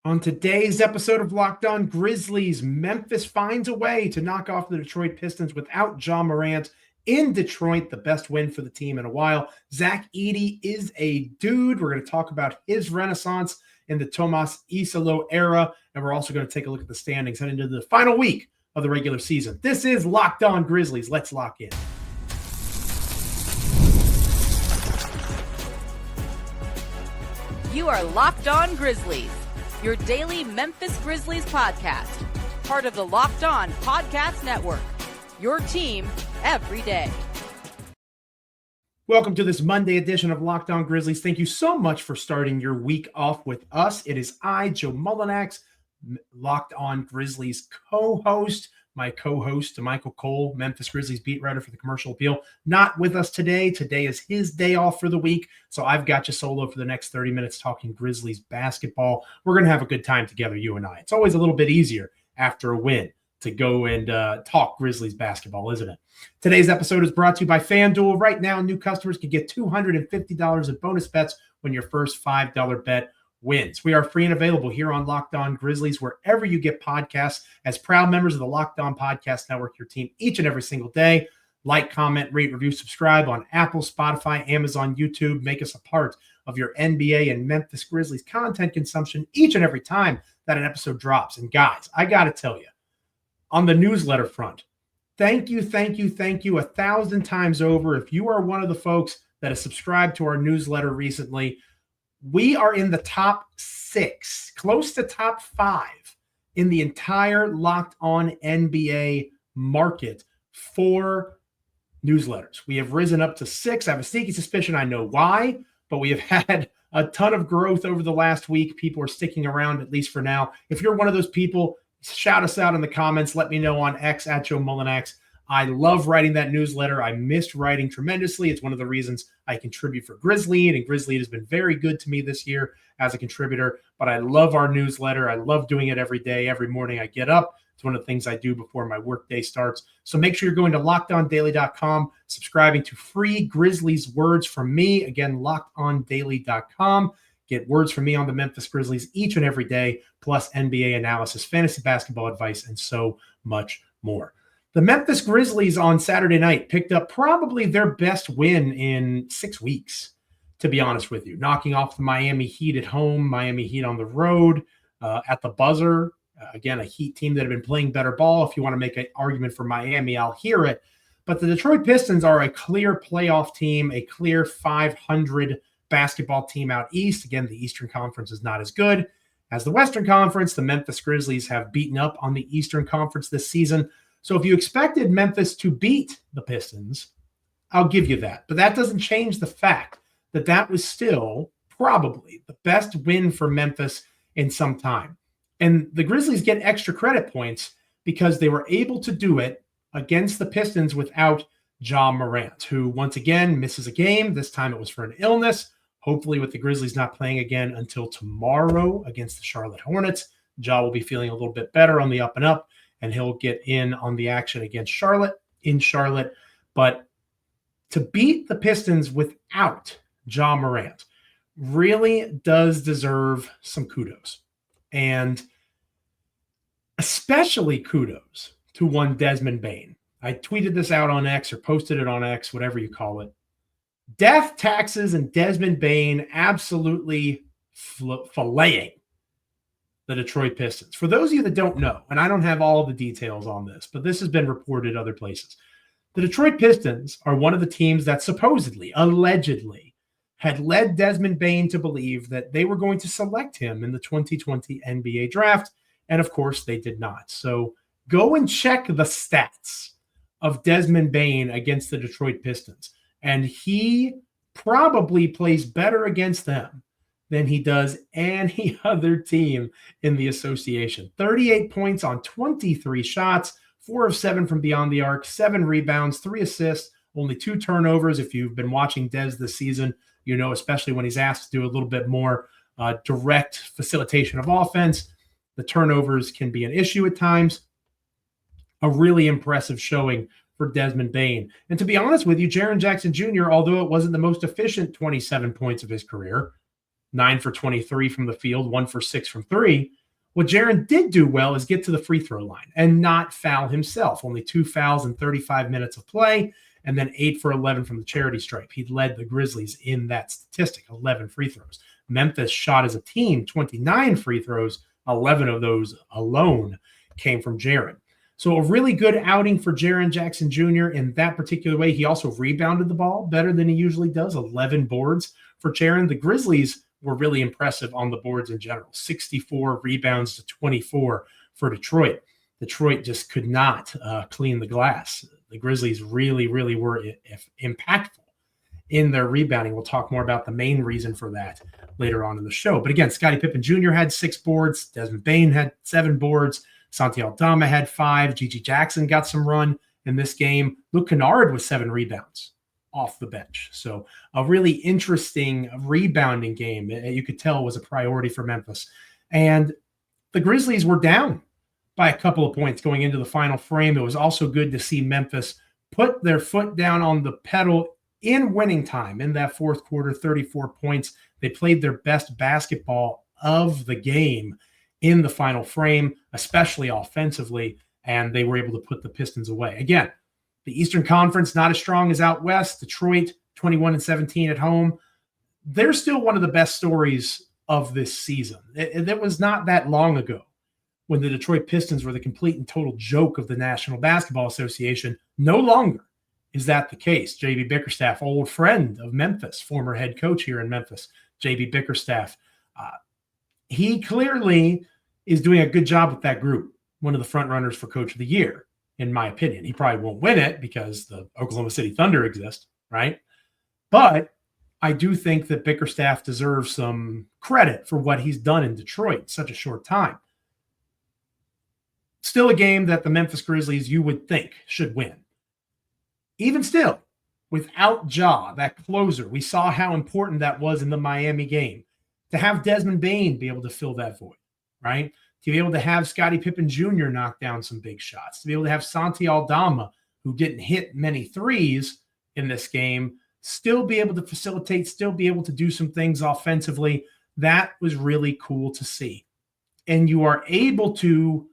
On today's episode of Locked On Grizzlies, Memphis finds a way to knock off the Detroit Pistons without Ja Morant in Detroit, the best win for the team in a while. Ja Edey is a dude. We're going to talk about his renaissance in the Tuomas Iisalo era, and we're also going to take a look at the standings heading into the final week of the regular season. This is Locked On Grizzlies. Let's lock in. You are Locked On Grizzlies, your daily Memphis Grizzlies podcast, part of the Locked On Podcast Network, your team every day. Welcome to this Monday edition of Locked On Grizzlies. Thank you so much for starting your week off with us. It is I, Joe Mullinax, Locked On Grizzlies co-host. My co-host, Michael Cole, Memphis Grizzlies beat writer for the Commercial Appeal, not with us today. Today is his day off for the week, so I've got you solo for the next 30 minutes talking Grizzlies basketball. We're going to have a good time together, you and I. It's always a little bit easier after a win to go and talk Grizzlies basketball, isn't it? Today's episode is brought to you by FanDuel. Right now, new customers can get $250 in bonus bets when your first $5 bet wins. We are free and available here on Locked On Grizzlies, wherever you get podcasts. As proud members of the Locked On Podcast Network, your team each and every single day. Like, comment, rate, review, subscribe on Apple, Spotify, Amazon, YouTube. Make us a part of your NBA and Memphis Grizzlies content consumption each and every time that an episode drops. And guys, I got to tell you, on the newsletter front, thank you 1,000 times over. If you are one of the folks that has subscribed to our newsletter recently, we are in the top 6, close to top 5 in the entire Locked On NBA market for newsletters. We have risen up to 6. I have a sneaky suspicion I know why, but we have had a ton of growth over the last week. People are sticking around, at least for now. If you're one of those people, shout us out in the comments. Let me know on X at Joe Mullinax. I love writing that newsletter. I missed writing tremendously. It's one of the reasons I contribute for Grizzly, and Grizzly has been very good to me this year as a contributor. But I love our newsletter. I love doing it every day. Every morning I get up. It's one of the things I do before my workday starts. So make sure you're going to LockedOnDaily.com, subscribing to free Grizzlies words from me. Again, LockedOnDaily.com. Get words from me on the Memphis Grizzlies each and every day, plus NBA analysis, fantasy basketball advice, and so much more. The Memphis Grizzlies on Saturday night picked up probably their best win in 6 weeks, to be honest with you, knocking off the Miami Heat at home, Miami Heat on the road at the buzzer. Again, a Heat team that have been playing better ball. If you want to make an argument for Miami, I'll hear it. But the Detroit Pistons are a clear playoff team, a clear 500 basketball team out east. Again, the Eastern Conference is not as good as the Western Conference. The Memphis Grizzlies have beaten up on the Eastern Conference this season. So if you expected Memphis to beat the Pistons, I'll give you that. But that doesn't change the fact that that was still probably the best win for Memphis in some time. And the Grizzlies get extra credit points because they were able to do it against the Pistons without Ja Morant, who once again misses a game. This time it was for an illness. Hopefully with the Grizzlies not playing again until tomorrow against the Charlotte Hornets, Ja will be feeling a little bit better on the up and up, and he'll get in on the action against Charlotte in Charlotte. But to beat the Pistons without Ja Morant really does deserve some kudos. And especially kudos to one Desmond Bane. I tweeted this out on X or posted it on X, whatever you call it. Death, taxes, and Desmond Bane absolutely filleting the Detroit Pistons. For those of you that don't know, and I don't have all the details on this, but this has been reported other places. The Detroit Pistons are one of the teams that supposedly, allegedly, had led Desmond Bane to believe that they were going to select him in the 2020 NBA draft. And of course, they did not. So go and check the stats of Desmond Bane against the Detroit Pistons. And he probably plays better against them than he does any other team in the association. 38 points on 23 shots, 4 of 7 from beyond the arc, 7 rebounds, 3 assists, only 2 turnovers. If you've been watching Des this season, you know, especially when he's asked to do a little bit more direct facilitation of offense, the turnovers can be an issue at times. A really impressive showing for Desmond Bane. And to be honest with you, Jaren Jackson Jr., although it wasn't the most efficient 27 points of his career, 9 for 23 from the field, 1 for 6 from three. What Jaren did do well is get to the free throw line and not foul himself. Only 2 fouls in 35 minutes of play, and then 8 for 11 from the charity stripe. He led the Grizzlies in that statistic, 11 free throws. Memphis shot as a team 29 free throws. 11 of those alone came from Jaren. So a really good outing for Jaren Jackson Jr. in that particular way. He also rebounded the ball better than he usually does, 11 boards for Jaren. The Grizzlies were really impressive on the boards in general, 64 rebounds to 24 for Detroit. Detroit just could not clean the glass. The Grizzlies really, really were impactful in their rebounding. We'll talk more about the main reason for that later on in the show. But again, Scottie Pippen Jr. had 6 boards. Desmond Bane had 7 boards. Santi Aldama had 5. Gigi Jackson got some run in this game. Luke Kennard with 7 rebounds off the bench. So a really interesting rebounding game. You could tell was a priority for Memphis. And the Grizzlies were down by a couple of points going into the final frame. It was also good to see Memphis put their foot down on the pedal in winning time in that fourth quarter, 34 points. They played their best basketball of the game in the final frame, especially offensively, and they were able to put the Pistons away. Again, the Eastern Conference, not as strong as out west. Detroit, 21-17 at home. They're still one of the best stories of this season. It was not that long ago when the Detroit Pistons were the complete and total joke of the National Basketball Association. No longer is that the case. J.B. Bickerstaff, old friend of Memphis, former head coach here in Memphis, J.B. Bickerstaff, he clearly is doing a good job with that group. One of the front runners for Coach of the Year, in my opinion. He probably won't win it because the Oklahoma City Thunder exist, right? But I do think that Bickerstaff deserves some credit for what he's done in Detroit in such a short time. Still a game that the Memphis Grizzlies, you would think, should win. Even still, without Ja, that closer, we saw how important that was in the Miami game. To have Desmond Bane be able to fill that void, right? To be able to have Scottie Pippen Jr. knock down some big shots. To be able to have Santi Aldama, who didn't hit many threes in this game, still be able to facilitate, still be able to do some things offensively. That was really cool to see. And you are able to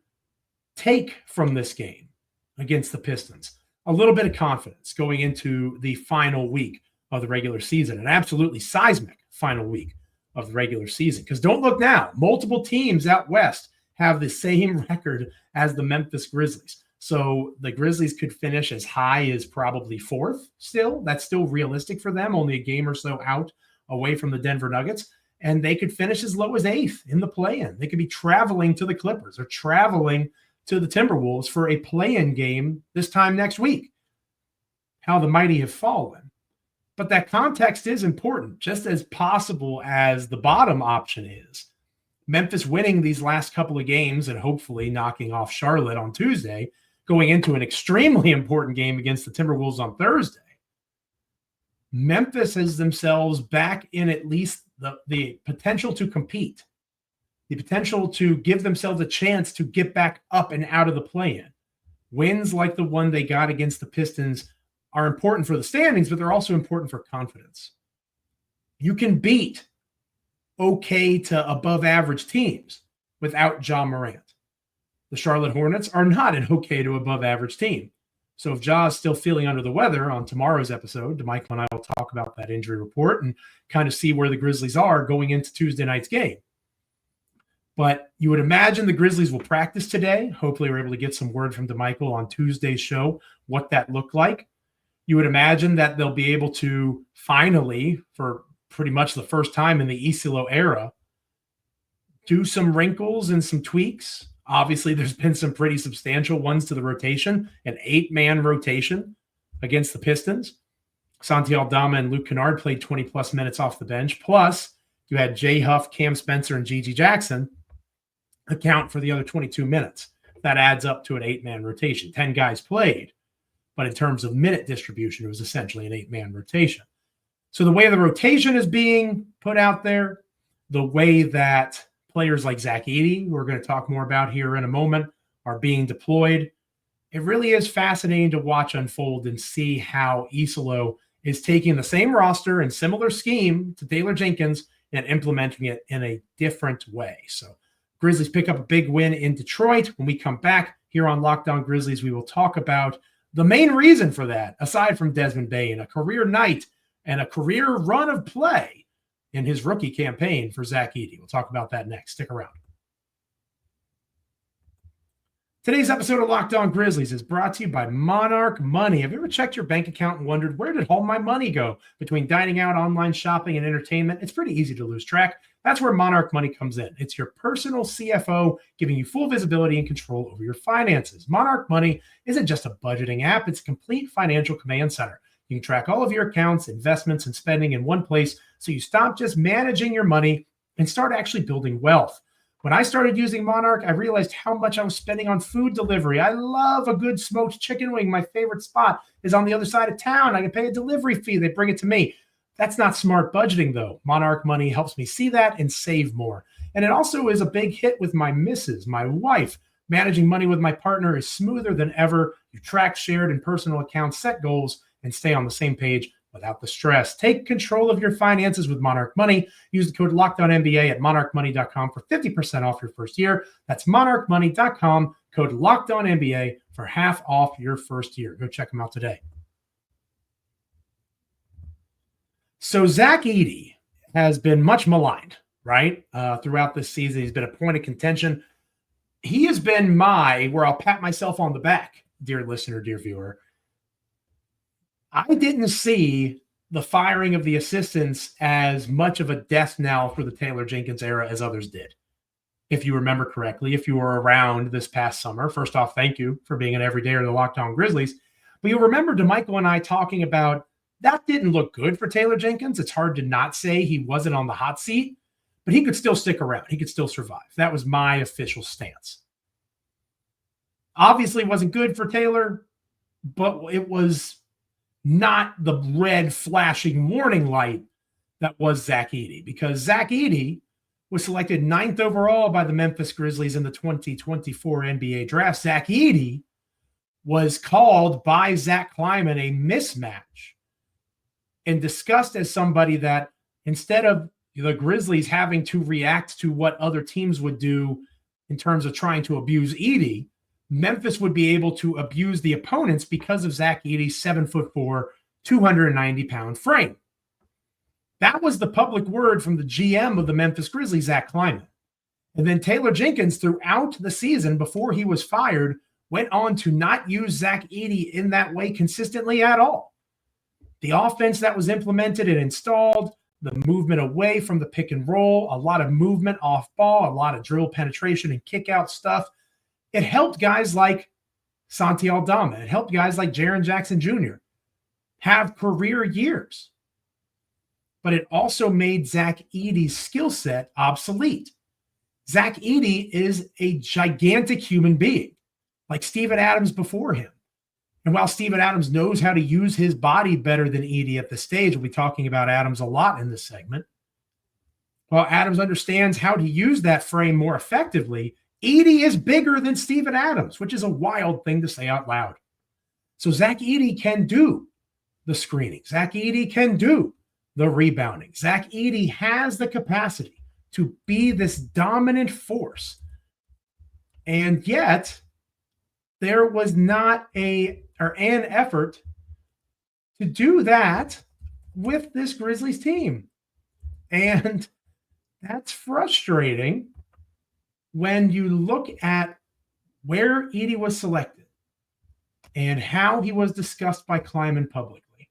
take from this game against the Pistons a little bit of confidence going into the final week of the regular season, an absolutely seismic final week of the regular season. Because don't look now, multiple teams out west have the same record as the Memphis Grizzlies. So the Grizzlies could finish as high as probably 4th still. That's still realistic for them, only a game or so out away from the Denver Nuggets. And they could finish as low as 8th in the play-in. They could be traveling to the Clippers or traveling to the Timberwolves for a play-in game this time next week. How the mighty have fallen. But that context is important, just as possible as the bottom option is. Memphis winning these last couple of games and hopefully knocking off Charlotte on Tuesday, going into an extremely important game against the Timberwolves on Thursday. Memphis has themselves back in at least the potential to compete, the potential to give themselves a chance to get back up and out of the play-in. Wins like the one they got against the Pistons are important for the standings, but they're also important for confidence. You can beat okay to above average teams without Ja Morant. The Charlotte Hornets are not an okay to above average team. So if Ja is still feeling under the weather on tomorrow's episode, DeMichael and I will talk about that injury report and kind of see where the Grizzlies are going into Tuesday night's game. But you would imagine the Grizzlies will practice today. Hopefully we're able to get some word from DeMichael on Tuesday's show, what that looked like. You would imagine that they'll be able to finally, for pretty much the first time in the Iisalo era, do some wrinkles and some tweaks. Obviously, there's been some pretty substantial ones to the rotation, an 8-man rotation against the Pistons. Santi Aldama and Luke Kennard played 20-plus minutes off the bench. Plus, you had Jay Huff, Cam Spencer, and Gigi Jackson account for the other 22 minutes. That adds up to an 8-man rotation. 10 guys played. But in terms of minute distribution, it was essentially an 8-man rotation. So the way the rotation is being put out there, the way that players like Zach Edey, who we're going to talk more about here in a moment, are being deployed, it really is fascinating to watch unfold and see how Iisalo is taking the same roster and similar scheme to Taylor Jenkins and implementing it in a different way. So Grizzlies pick up a big win in Detroit. When we come back here on Locked On Grizzlies, we will talk about the main reason for that, aside from Desmond Bane, a career night and a career run of play in his rookie campaign for Zach Edey. We'll talk about that next. Stick around. Today's episode of Locked On Grizzlies is brought to you by Monarch Money. Have you ever checked your bank account and wondered, where did all my money go? Between dining out, online shopping, and entertainment, it's pretty easy to lose track. That's where Monarch Money comes in. It's your personal CFO, giving you full visibility and control over your finances. Monarch Money isn't just a budgeting app, it's a complete financial command center. You can track all of your accounts, investments, and spending in one place, so you stop just managing your money and start actually building wealth. When I started using Monarch, I realized how much I was spending on food delivery. I love a good smoked chicken wing. My favorite spot is on the other side of town. I can pay a delivery fee. They bring it to me. That's not smart budgeting, though. Monarch Money helps me see that and save more. And it also is a big hit with my missus, my wife. Managing money with my partner is smoother than ever. You track shared and personal accounts, set goals, and stay on the same page without the stress. Take control of your finances with Monarch Money. Use the code LOCKEDONNBA at monarchmoney.com for 50% off your first year. That's monarchmoney.com, code LOCKEDONNBA for half off your first year. Go check them out today. So Zach Edey has been much maligned, right? Throughout this season. He's been a point of contention. He has been where I'll pat myself on the back, dear listener, dear viewer. I didn't see the firing of the assistants as much of a death knell for the Taylor Jenkins era as others did. If you remember correctly, if you were around this past summer, first off, thank you for being an everydayer of the Locked On Grizzlies. But you'll remember DeMichael and I talking about that didn't look good for Taylor Jenkins. It's hard to not say he wasn't on the hot seat, but he could still stick around. He could still survive. That was my official stance. Obviously, it wasn't good for Taylor, but it was not the red flashing warning light that was Zach Edey, because Zach Edey was selected 9th overall by the Memphis Grizzlies in the 2024 NBA draft. Zach Edey was called by Zach Kleiman a mismatch and discussed as somebody that instead of the Grizzlies having to react to what other teams would do in terms of trying to abuse Edey, Memphis would be able to abuse the opponents because of Zach Edey's 7'4", 290-pound frame. That was the public word from the GM of the Memphis Grizzlies, Zach Kleiman. And then Taylor Jenkins, throughout the season before he was fired, went on to not use Zach Edey in that way consistently at all. The offense that was implemented and installed, the movement away from the pick and roll, a lot of movement off ball, a lot of dribble penetration and kick out stuff. It helped guys like Santi Aldama. It helped guys like Jaren Jackson Jr. have career years. But it also made Zach Edey's skill set obsolete. Zach Edey is a gigantic human being, like Steven Adams before him. And while Steven Adams knows how to use his body better than Edey at this stage, we'll be talking about Adams a lot in this segment. While Adams understands how to use that frame more effectively, Edey is bigger than Steven Adams, which is a wild thing to say out loud. So Zach Edey can do the screening. Zach Edey can do the rebounding. Zach Edey has the capacity to be this dominant force. And yet, there was not an effort to do that with this Grizzlies team. And that's frustrating when you look at where Edey was selected and how he was discussed by Kleiman publicly.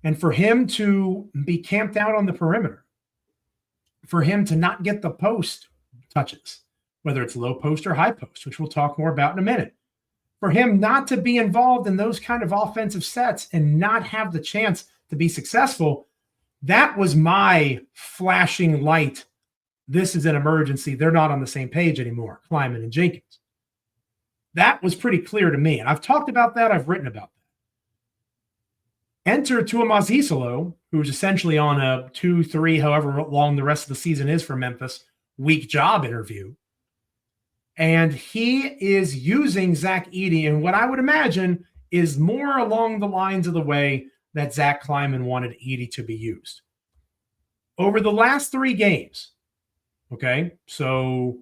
And for him to be camped out on the perimeter, for him to not get the post touches, whether it's low post or high post, which we'll talk more about in a minute, for him not to be involved in those kind of offensive sets and not have the chance to be successful, that was my flashing light. This is an emergency. They're not on the same page anymore, Kleiman and Jenkins. That was pretty clear to me. And I've talked about that. I've written about that. Enter Tuomas Iisalo, who's essentially on a 2-3, however long the rest of the season is for Memphis, week job interview. And he is using Zach Edey in what I would imagine is more along the lines of the way that Zach Kleiman wanted Edey to be used. Over the last 3 games, okay, so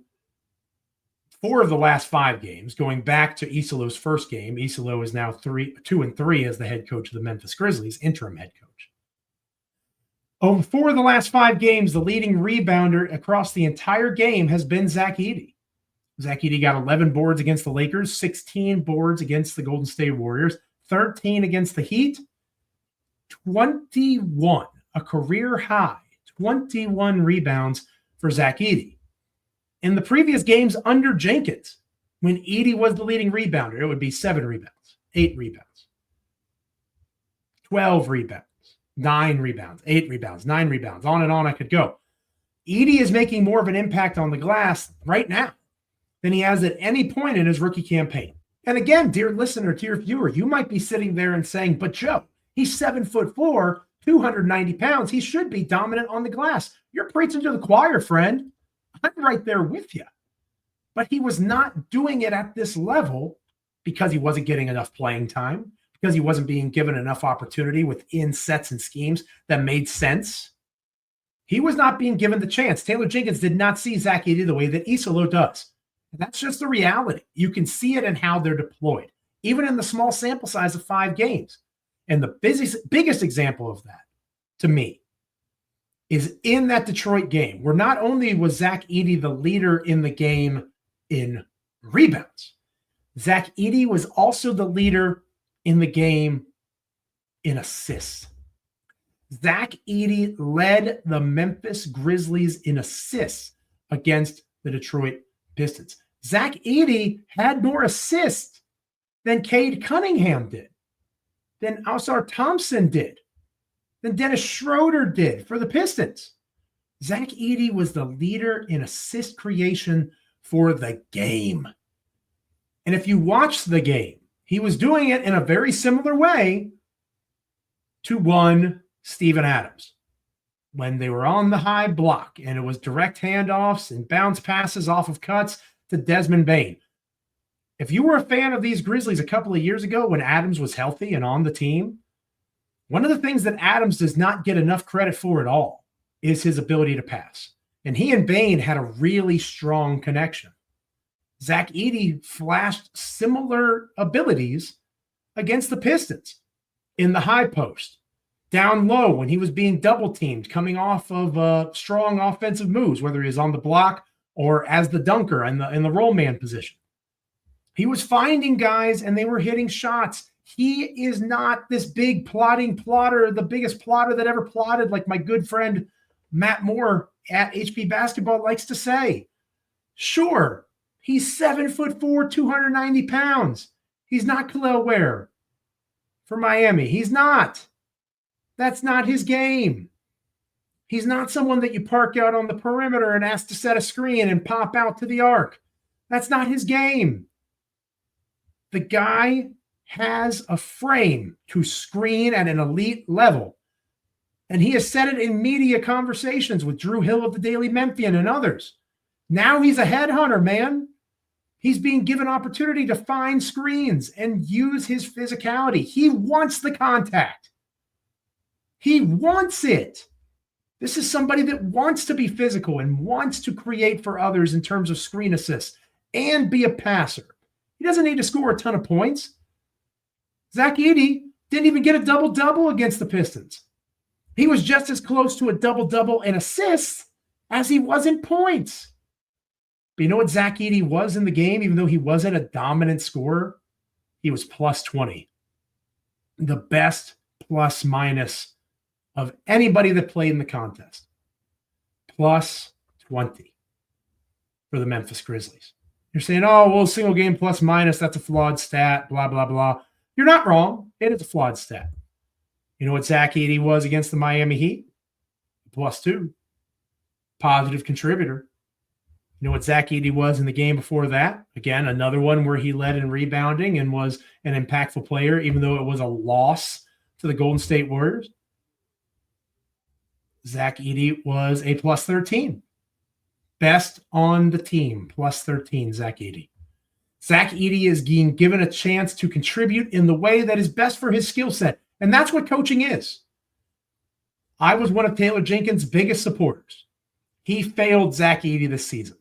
4 of the last 5 games, going back to Iisalo's first game. Iisalo is now 2-3 as the head coach of the Memphis Grizzlies, interim head coach. Over 4 of the last 5 games, the leading rebounder across the entire game has been Zach Edey. Zach Edey got 11 boards against the Lakers, 16 boards against the Golden State Warriors, 13 against the Heat, 21, a career high, 21 rebounds for Zach Edey. In the previous games under Jenkins, when Edey was the leading rebounder, it would be 7 rebounds, 8 rebounds, 12 rebounds, 9 rebounds, 8 rebounds, 9 rebounds, on and on I could go. Edey is making more of an impact on the glass right now than he has at any point in his rookie campaign. And again, dear listener, dear viewer, you might be sitting there and saying, but Joe, he's 7'4", 290 pounds. He should be dominant on the glass. You're preaching to the choir, friend. I'm right there with you. But he was not doing it at this level because he wasn't getting enough playing time, because he wasn't being given enough opportunity within sets and schemes that made sense. He was not being given the chance. Taylor Jenkins did not see Zach Edey the way that Iisalo does. And that's just the reality. You can see it in how they're deployed, even in the small sample size of 5 games. And the biggest example of that, to me, is in that Detroit game, where not only was Zach Edey the leader in the game in rebounds, Zach Edey was also the leader in the game in assists. Zach Edey led the Memphis Grizzlies in assists against the Detroit Pistons. Zach Edey had more assists than Cade Cunningham did, than Ausar Thompson did, than Dennis Schroeder did for the Pistons. Zach Edey was the leader in assist creation for the game. And if you watch the game, he was doing it in a very similar way to one Steven Adams when they were on the high block and it was direct handoffs and bounce passes off of cuts to Desmond Bane. If you were a fan of these Grizzlies a couple of years ago when Adams was healthy and on the team, one of the things that Adams does not get enough credit for at all is his ability to pass. And he and Bane had a really strong connection. Zach Edey flashed similar abilities against the Pistons in the high post, down low when he was being double teamed, coming off of strong offensive moves, whether he was on the block or as the dunker in the roll man position. He was finding guys and they were hitting shots. He is not this big plotting plotter, the biggest plotter that ever plotted, like my good friend Matt Moore at HP Basketball likes to say. Sure, he's 7'4", 290 pounds. He's not Khalil Ware for Miami. He's not. That's not his game. He's not someone that you park out on the perimeter and ask to set a screen and pop out to the arc. That's not his game. The guy has a frame to screen at an elite level. And he has said it in media conversations with Drew Hill of the Daily Memphian and others. Now he's a headhunter, man. He's being given opportunity to find screens and use his physicality. He wants the contact. He wants it. This is somebody that wants to be physical and wants to create for others in terms of screen assists and be a passer. He doesn't need to score a ton of points. Zach Edey didn't even get a double-double against the Pistons. He was just as close to a double-double in assists as he was in points. But you know what Zach Edey was in the game, even though he wasn't a dominant scorer? He was plus 20. The best plus-minus of anybody that played in the contest. Plus 20 for the Memphis Grizzlies. You're saying, oh, well, single game plus minus, that's a flawed stat, blah, blah, blah. You're not wrong. It is a flawed stat. You know what Zach Edey was against the Miami Heat? Plus 2. Positive contributor. You know what Zach Edey was in the game before that? Again, another one where he led in rebounding and was an impactful player, even though it was a loss to the Golden State Warriors. Zach Edey was a plus 13. Best on the team, plus 13, Zach Edey. Zach Edey is being given a chance to contribute in the way that is best for his skill set. And that's what coaching is. I was one of Taylor Jenkins' biggest supporters. He failed Zach Edey this season.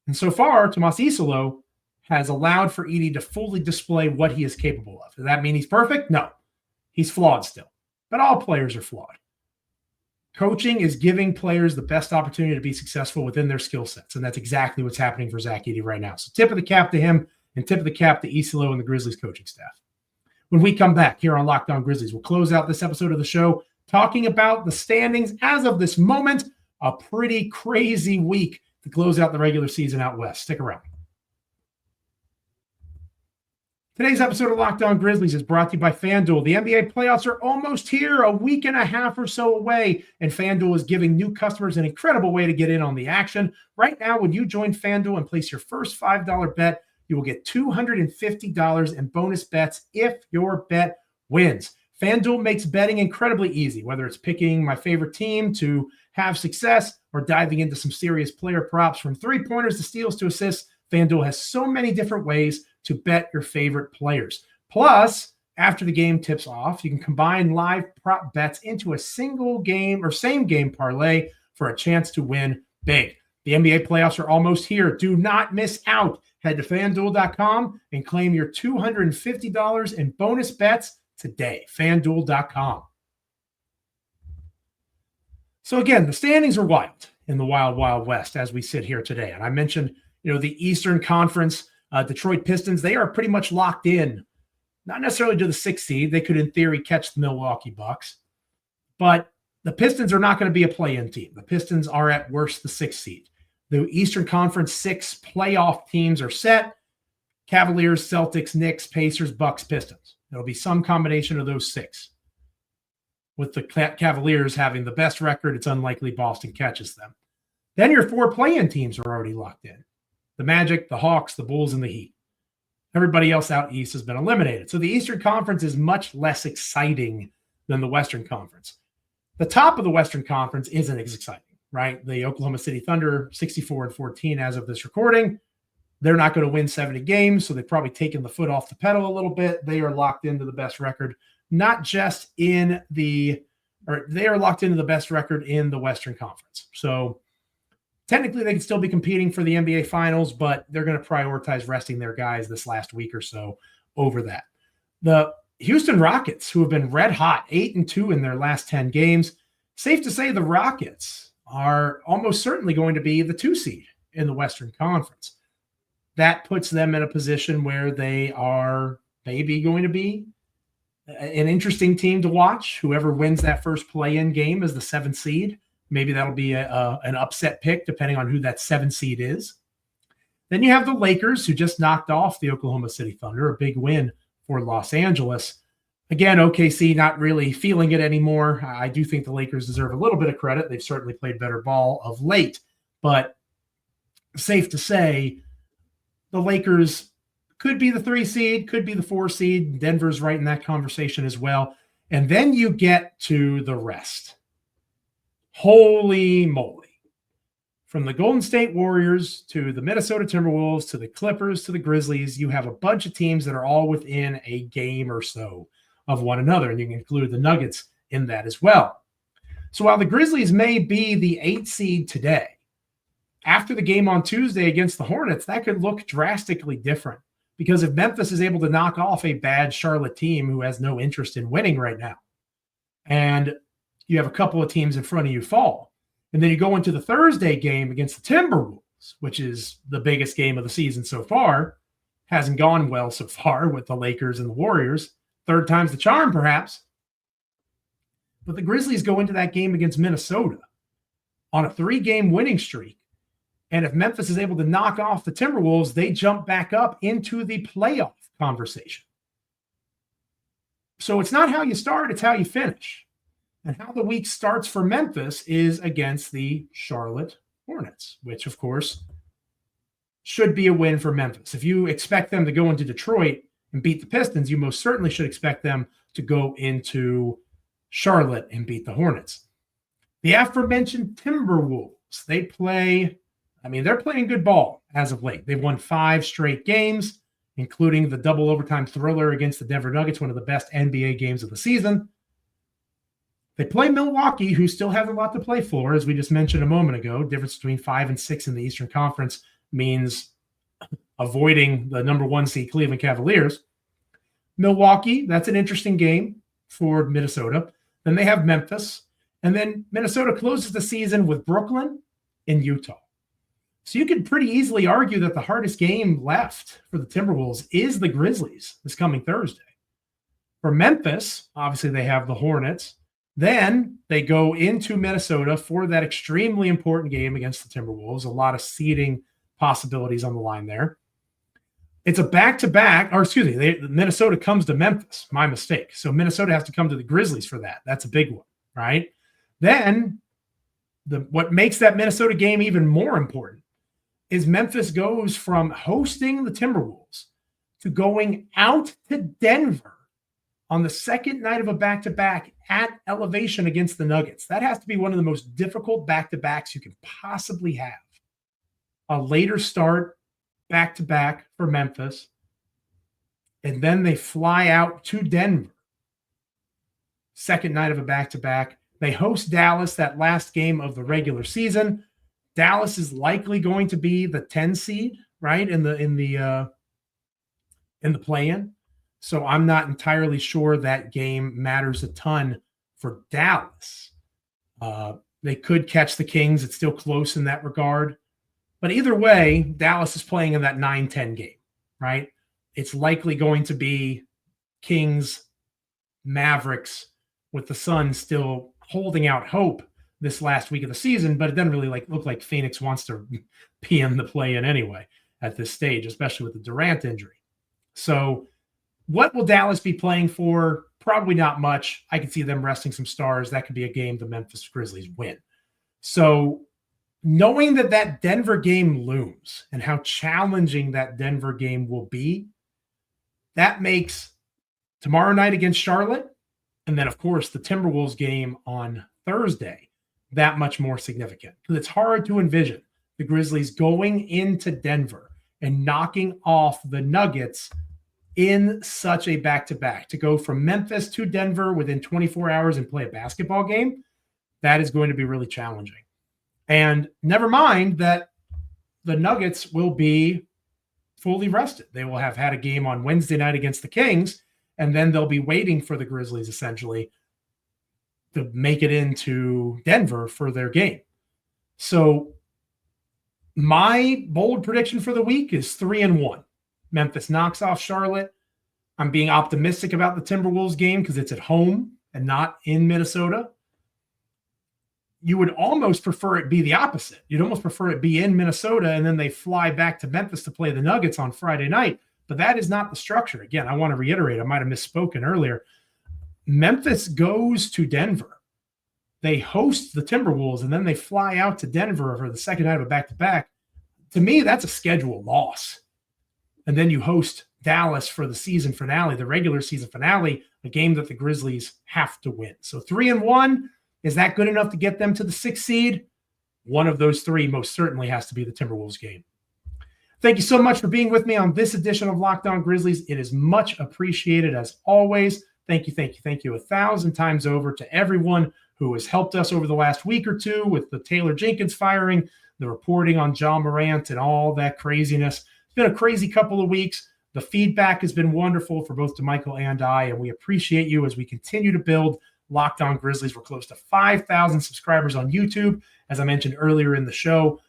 And so far, Tuomas Iisalo has allowed for Edey to fully display what he is capable of. Does that mean he's perfect? No. He's flawed still. But all players are flawed. Coaching is giving players the best opportunity to be successful within their skill sets, and that's exactly what's happening for Zach Edey right now. So tip of the cap to him, and tip of the cap to Iisalo and the Grizzlies coaching staff. When we come back here on Locked On Grizzlies, we'll close out this episode of the show talking about the standings as of this moment. A pretty crazy week to close out the regular season out west. Stick around. Today's episode of Locked On Grizzlies is brought to you by FanDuel. The NBA playoffs are almost here, a week and a half or so away, and FanDuel is giving new customers an incredible way to get in on the action. Right now, when you join FanDuel and place your first $5 bet, you will get $250 in bonus bets if your bet wins. FanDuel makes betting incredibly easy, whether it's picking my favorite team to have success or diving into some serious player props from three-pointers to steals to assists. FanDuel has so many different ways to bet your favorite players. Plus, after the game tips off, you can combine live prop bets into a single game or same game parlay for a chance to win big. The NBA playoffs are almost here. Do not miss out. Head to FanDuel.com and claim your $250 in bonus bets today. FanDuel.com. So again, the standings are wild in the wild, wild west as we sit here today. And I mentioned, the Eastern Conference, Detroit Pistons, they are pretty much locked in, not necessarily to the 6th seed. They could, in theory, catch the Milwaukee Bucks. But the Pistons are not going to be a play-in team. The Pistons are at worst the 6th seed. The Eastern Conference 6 playoff teams are set. Cavaliers, Celtics, Knicks, Pacers, Bucks, Pistons. It'll be some combination of those 6. With the Cavaliers having the best record, it's unlikely Boston catches them. Then your 4 play-in teams are already locked in. The Magic, the Hawks, the Bulls, and the Heat. Everybody else out east has been eliminated. So the Eastern Conference is much less exciting than the Western Conference. The top of the Western Conference isn't as exciting, right? The Oklahoma City Thunder, 64-14 as of this recording. They're not going to win 70 games, so they've probably taken the foot off the pedal a little bit. They are locked into the best record, they are locked into the best record in the Western Conference. So technically, they can still be competing for the NBA Finals, but they're going to prioritize resting their guys this last week or so over that. The Houston Rockets, who have been red hot, 8-2 in their last 10 games, safe to say the Rockets are almost certainly going to be the 2 seed in the Western Conference. That puts them in a position where they are maybe going to be an interesting team to watch. Whoever wins that first play-in game is the 7th seed. Maybe that'll be an upset pick, depending on who that 7th seed is. Then you have the Lakers, who just knocked off the Oklahoma City Thunder, a big win for Los Angeles. Again, OKC not really feeling it anymore. I do think the Lakers deserve a little bit of credit. They've certainly played better ball of late. But safe to say, the Lakers could be the 3 seed, could be the 4 seed. Denver's right in that conversation as well. And then you get to the rest. Holy moly. From the Golden State Warriors to the Minnesota Timberwolves to the Clippers to the Grizzlies, you have a bunch of teams that are all within a game or so of one another, and you can include the Nuggets in that as well. So while the Grizzlies may be the 8th seed today, after the game on Tuesday against the Hornets, that could look drastically different, because if Memphis is able to knock off a bad Charlotte team who has no interest in winning right now, and you have a couple of teams in front of you fall, and then you go into the Thursday game against the Timberwolves, which is the biggest game of the season so far, hasn't gone well so far with the Lakers and the Warriors. 3rd time's the charm, perhaps. But the Grizzlies go into that game against Minnesota on a 3-game winning streak. And if Memphis is able to knock off the Timberwolves, they jump back up into the playoff conversation. So it's not how you start, it's how you finish. And how the week starts for Memphis is against the Charlotte Hornets, which, of course, should be a win for Memphis. If you expect them to go into Detroit and beat the Pistons, you most certainly should expect them to go into Charlotte and beat the Hornets. The aforementioned Timberwolves, they're playing good ball as of late. They've won 5 straight games, including the double overtime thriller against the Denver Nuggets, one of the best NBA games of the season. They play Milwaukee, who still has a lot to play for, as we just mentioned a moment ago. Difference between 5 and 6 in the Eastern Conference means avoiding the number 1 seed Cleveland Cavaliers. Milwaukee, that's an interesting game for Minnesota. Then they have Memphis. And then Minnesota closes the season with Brooklyn and Utah. So you can pretty easily argue that the hardest game left for the Timberwolves is the Grizzlies this coming Thursday. For Memphis, obviously they have the Hornets. Then they go into Minnesota for that extremely important game against the Timberwolves. A lot of seeding possibilities on the line there. It's a back-to-back, or excuse me, Minnesota comes to Memphis. My mistake. So Minnesota has to come to the Grizzlies for that. That's a big one, right? Then what makes that Minnesota game even more important is Memphis goes from hosting the Timberwolves to going out to Denver on the second night of a back-to-back at elevation against the Nuggets. That has to be one of the most difficult back-to-backs you can possibly have. A later start back-to-back for Memphis, and then they fly out to Denver. Second night of a back-to-back. They host Dallas that last game of the regular season. Dallas is likely going to be the 10 seed, right, in the play-in. So I'm not entirely sure that game matters a ton for Dallas. They could catch the Kings. It's still close in that regard. But either way, Dallas is playing in that 9-10 game, right? It's likely going to be Kings, Mavericks, with the Suns still holding out hope this last week of the season, but it doesn't really look like Phoenix wants to be in the play-in anyway at this stage, especially with the Durant injury. So what will Dallas be playing for? Probably not much. I could see them resting some stars. That could be a game the Memphis Grizzlies win. So knowing that Denver game looms and how challenging that Denver game will be, that makes tomorrow night against Charlotte, and then, of course, the Timberwolves game on Thursday, that much more significant. Because it's hard to envision the Grizzlies going into Denver and knocking off the Nuggets in such a back-to-back. To go from Memphis to Denver within 24 hours and play a basketball game, that is going to be really challenging. And never mind that the Nuggets will be fully rested. They will have had a game on Wednesday night against the Kings, and then they'll be waiting for the Grizzlies essentially to make it into Denver for their game. So my bold prediction for the week is 3-1. Memphis knocks off Charlotte. I'm being optimistic about the Timberwolves game because it's at home and not in Minnesota. You would almost prefer it be the opposite. You'd almost prefer it be in Minnesota and then they fly back to Memphis to play the Nuggets on Friday night. But that is not the structure. Again, I want to reiterate, I might have misspoken earlier. Memphis goes to Denver. They host the Timberwolves and then they fly out to Denver for the second night of a back-to-back. To me, that's a schedule loss. And then you host Dallas for the season finale, the regular season finale, a game that the Grizzlies have to win. So 3-1, is that good enough to get them to the 6th seed? One of those three most certainly has to be the Timberwolves game. Thank you so much for being with me on this edition of Locked On Grizzlies. It is much appreciated as always. Thank you 1,000 times over to everyone who has helped us over the last week or two with the Taylor Jenkins firing, the reporting on Ja Morant and all that craziness. It's been a crazy couple of weeks. The feedback has been wonderful for both DeMichael and I, and we appreciate you as we continue to build Locked On Grizzlies. We're close to 5,000 subscribers on YouTube. As I mentioned earlier in the show,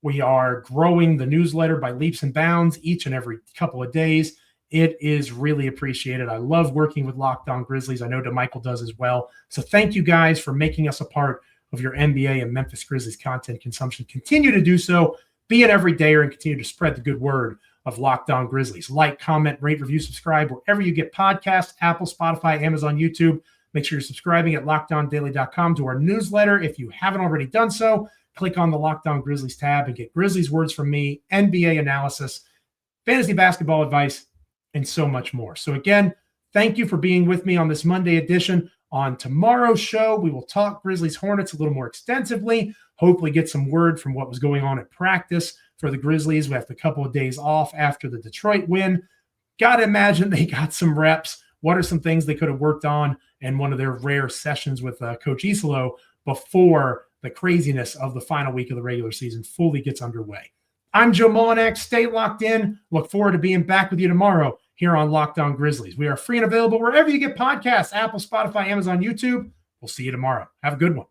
we are growing the newsletter by leaps and bounds each and every couple of days. It is really appreciated. I love working with Locked On Grizzlies. I know DeMichael does as well. So thank you guys for making us a part of your NBA and Memphis Grizzlies content consumption. Continue to do so. Be it every day and continue to spread the good word of Locked On Grizzlies. Like, comment, rate, review, subscribe wherever you get podcasts, Apple, Spotify, Amazon, YouTube. Make sure you're subscribing at LockedOnDaily.com to our newsletter. If you haven't already done so, click on the Locked On Grizzlies tab and get Grizzlies words from me, NBA analysis, fantasy basketball advice, and so much more. So again, thank you for being with me on this Monday edition. On tomorrow's show, we will talk Grizzlies Hornets a little more extensively, hopefully get some word from what was going on at practice for the Grizzlies. We have a couple of days off after the Detroit win. Got to imagine they got some reps. What are some things they could have worked on and one of their rare sessions with Coach Iisalo before the craziness of the final week of the regular season fully gets underway. I'm Joe Mullinax. Stay locked in. Look forward to being back with you tomorrow here on Locked On Grizzlies. We are free and available wherever you get podcasts, Apple, Spotify, Amazon, YouTube. We'll see you tomorrow. Have a good one.